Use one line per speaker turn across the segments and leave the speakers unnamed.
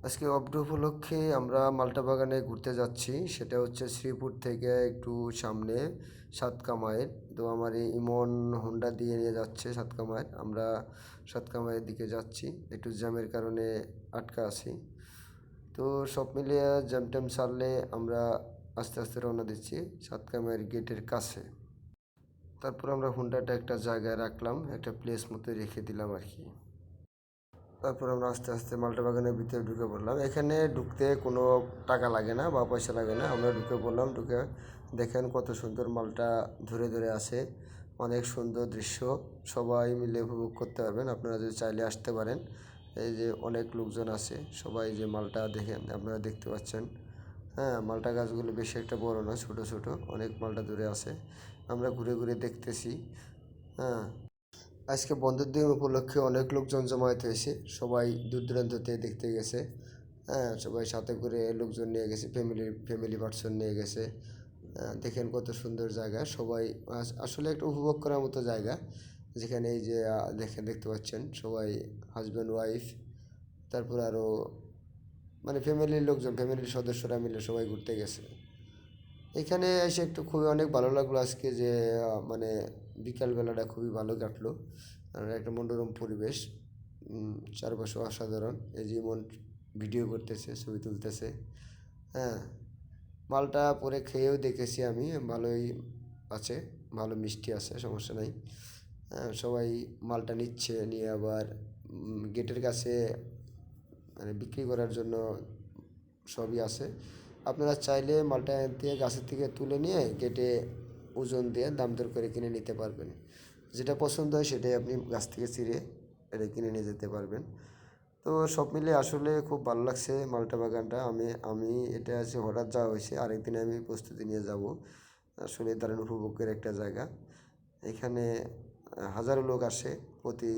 আজকে অব্দ উপলক্ষে আমরা মাল্টা বাগানে ঘুরতে যাচ্ছি। সেটা হচ্ছে শ্রীপুর থেকে একটু সামনে সাতকামাইয়ের। তো আমার এই ইমন হোন্ডা দিয়ে নিয়ে যাচ্ছে সাতকামাইয়ের। আমরা সাতকামাইয়ের দিকে যাচ্ছি, একটু জ্যামের কারণে আটকা আছি। তো সব মিলিয়ে জ্যাম ট্যাম সারলে আমরা আস্তে আস্তে রওনা দিচ্ছি সাতকামাইয়ের গেটের কাছে। তারপর আমরা হোন্ডাটা একটা জায়গায় রাখলাম, একটা প্লেস মতো রেখে দিলাম আর কি। তারপর আমরা আস্তে আস্তে মাল্টা বাগানের ভিতরে ঢুকে পড়লাম। এখানে ঢুকতে কোনো টাকা লাগে না বা পয়সা লাগে না। আমরা ঢুকে পড়লাম, ঢুকে দেখেন কত সুন্দর মালটা ধরে ধরে আসে। অনেক সুন্দর দৃশ্য, সবাই মিলে উপভোগ করতে পারবেন। আপনারা যদি চাইলে আসতে পারেন। এই যে অনেক লোকজন আছে, সবাই যে মালটা দেখেন, আপনারা দেখতে পাচ্ছেন। হ্যাঁ, মালটা গাছগুলো বেশি একটা বড় না, ছোট ছোট অনেক মালটা ধরে আছে। আমরা ঘুরে ঘুরে দেখতেছি। হ্যাঁ, আজকে বন্ধের দিন উপলক্ষে অনেক লোকজন জমায়েত হয়েছে, সবাই দূর দূরান্ত থেকে দেখতে গেছে। হ্যাঁ, সবাই সাথে করে লোকজন নিয়ে গেছে, ফ্যামিলি পার্সন নিয়ে গেছে। দেখেন কত সুন্দর জায়গা, সবাই আসলে একটা উপভোগ করার মতো জায়গা। যেখানে এই যে দেখতে পাচ্ছেন সবাই হাজব্যান্ড ওয়াইফ, তারপর আরও মানে ফ্যামিলির লোকজন, ফ্যামিলির সদস্যরা মিলে সবাই ঘুরতে গেছে। এখানে এসে একটু খুবই অনেক ভালো লাগলো আজকে যে মানে বিকালবেলাটা খুবই ভালো কাটলো। আর একটা মনোরম পরিবেশ, চারপাশে অসাধারণ। এই যেমন ভিডিও করতেছে, ছবি তুলতেছে। হ্যাঁ, মালটা পরে খেয়েও দেখেছি আমি, ভালোই আছে, ভালো মিষ্টি আছে, সমস্যা নাই। হ্যাঁ, সবাই মালটা নিচ্ছে, নিয়ে আবার গেটের কাছে মানে বিক্রি করার জন্য সবই আছে। আপনারা চাইলে মালটা দিয়ে গাছের থেকে তুলে নিয়ে কেটে ওজন দিয়ে দাম দর করে কিনে নিতে পারবেন। যেটা পছন্দ হয় সেটাই আপনি গাছ থেকে ছিঁড়ে এটা কিনে নিয়ে যেতে পারবেন। তো সব মিলে আসলে খুব ভালো লাগছে মালটা বাগানটা। আমি এটা আছে হঠাৎ যাওয়া হয়েছে, আরেকদিন আমি প্রস্তুতি নিয়ে যাব। আসলে দারুণ উপভোগের একটা জায়গা। এখানে হাজারো লোক আসে প্রতি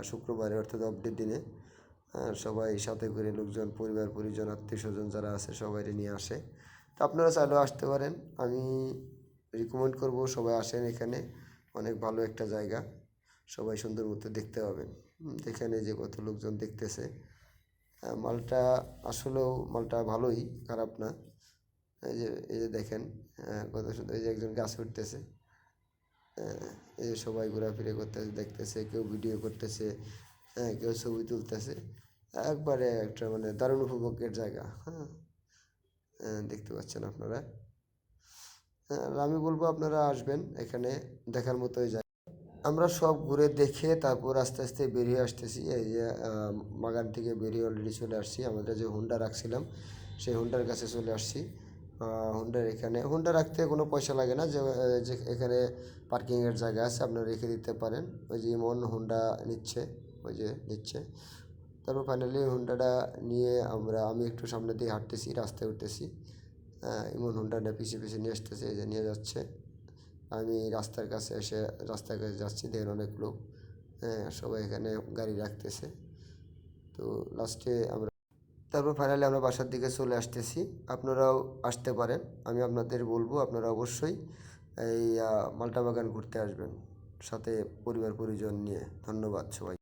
শুক্রবারে, অর্থাৎ অফডের দিনে। সবাই সাথে করে লোকজন, পরিবার পরিজন, আত্মীয় স্বজন যারা আছে সবাই নিয়ে আসে। তো আপনারা চাইলেও আসতে পারেন। আমি রিকমেন্ড করব সবাই আসেন এখানে, অনেক ভালো একটা জায়গা। সবাই সুন্দর মতো দেখতে পাবেন। এখানে যে কত লোকজন দেখতেছে। মালটা আসলেও মালটা ভালোই, খারাপ না। এই যে দেখেন, কত সুন্দর। এই যে একজন গাছ উঠতেছে। এই যে সবাই ঘোরাফিরে করতেছে, দেখতেছে, কেউ ভিডিও করতেছে, হ্যাঁ, কেউ ছবি তুলতেছে। একবারে একটা মানে দারুণ উপভোগের জায়গা। হ্যাঁ, দেখতে পাচ্ছেন আপনারা। হ্যাঁ, আর আমি বলবো আপনারা আসবেন, এখানে দেখার মতোই জায়গা। আমরা সব ঘুরে দেখে তারপর আস্তে আস্তে বেরিয়ে আসতেছি। এই যে বাগান থেকে বেরিয়ে অলরেডি চলে আসছি। আমাদের যে হোন্ডা রাখছিলাম সেই হোন্ডার কাছে চলে আসছি। হোন্ডার এখানে হোন্ডা রাখতে কোনো পয়সা লাগে না, যে এখানে পার্কিংয়ের জায়গা আছে, আপনারা রেখে দিতে পারেন। ওই যে ইমন হোন্ডা নিচ্ছে, ওই যে নিচ্ছে। তারপর ফাইনালি হোন্ডাটা নিয়ে আমি একটু সামনে দিয়ে হাঁটতেছি, রাস্তায় উঠতেছি। ইমন হোন্ডাটা পিছিয়ে পিছিয়ে নিয়ে আসতেছে, এই যে নিয়ে যাচ্ছে। আমি রাস্তার কাছে এসে রাস্তার কাছে যাচ্ছি, দেখেন অনেক লোক। হ্যাঁ, সবাই এখানে গাড়ি রাখতেছে। তো লাস্টে আমরা তারপর ফাইনালি আমরা বাসার দিকে চলে আসতেছি। আপনারাও আসতে পারেন। আমি আপনাদের বলবো আপনারা অবশ্যই এই মাল্টা বাগান ঘুরতে আসবেন সাথে পরিবার পরিজন নিয়ে। ধন্যবাদ সবাই।